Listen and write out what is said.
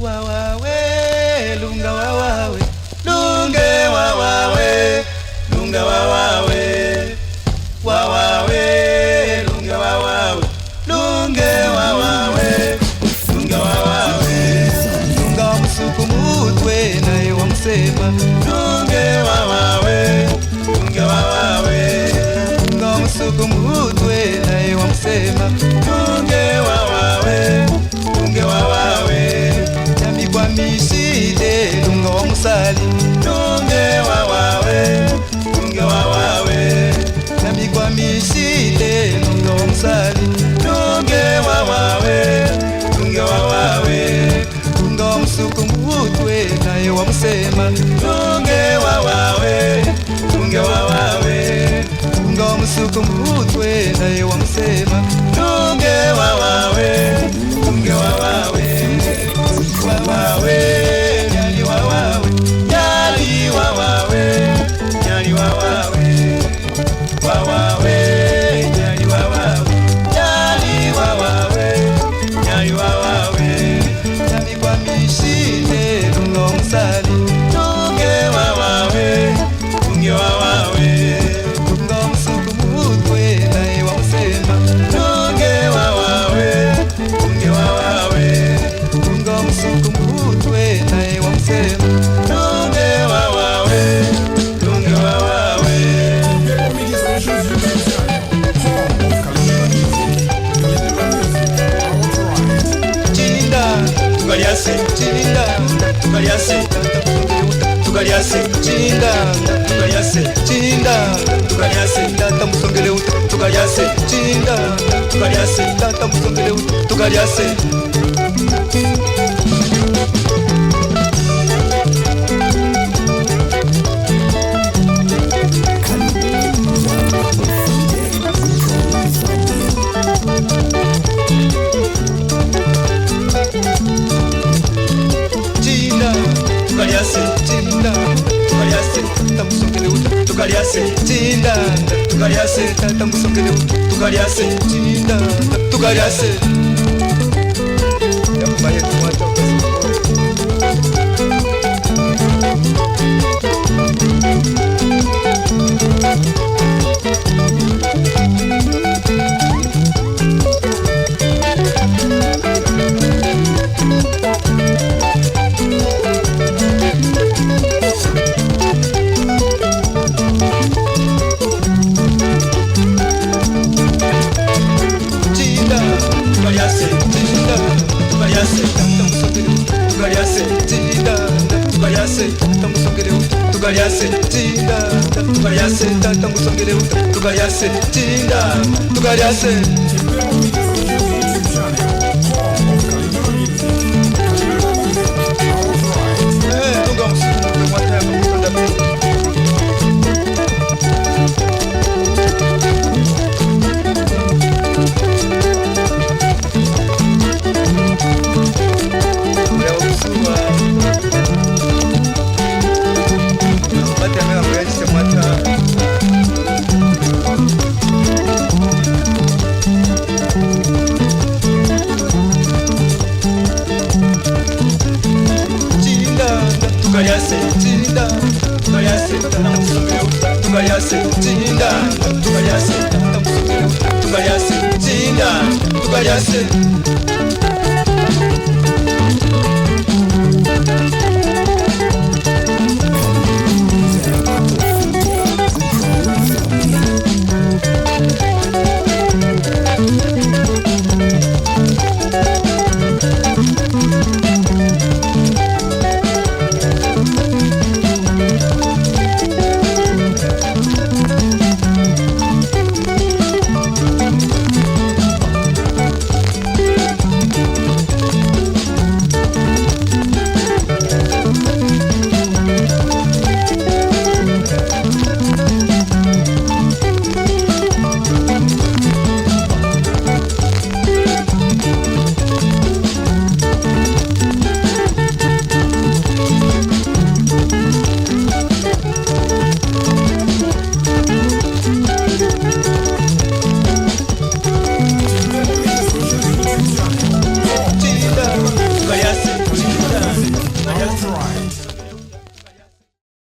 wawawe lunga wawawe lunge wawawe lunga wawawe wawawe lunga wawawe lunge wawawe lunga wawawe lunga msuku mutwe naye wamsema lunge wawawe lunga wawawe lunga msuku mutwe naye wamsema lunge wawawe lunge wawawe yami kwa miside lunga wa musali lunge wawawe lunge wawawe yami kwa miside lunga wa musali lunge wawawe lunge wawawe lunga wa msuku mutwe naye wa musema lunge wawawe lunge wawawe lunga wa msuku mutwe naye wa musema lunge wawawe lunge wawawe wawawe nyali wawawe nyali wawawe nyali wawawe wawawe nyali wawawe nyali wawawe nyali wawawe nyali kwa mishite lunga msali lunge wawawe lunge wawawe lunga msuku mutwe naye wa msema lunge wawawe lunge wawawe lunga msuku mutwe naye wa msema lunge wawawe lunge wawawe Chinda tukaliase chinda tukaliase tukaliase chinda tukaliase chinda tukaliase tata musongele uta tukaliase chinda tukaliase tata musongele uta tukaliase tukaliase chinda tukaliase tamusongele uta tukaliase chinda tukaliase tamusongele uta tukaliase chinda tukaliase yakubaye kumata tukaliase chinda tukaliase tata musongele uta tukaliase chinda tukaliase tunga msuku mwata mutanda tukaliase chinda tukaliase tamusongele uta tukaliase chinda tukaliase tamusongele uta tukaliase chinda tukaliase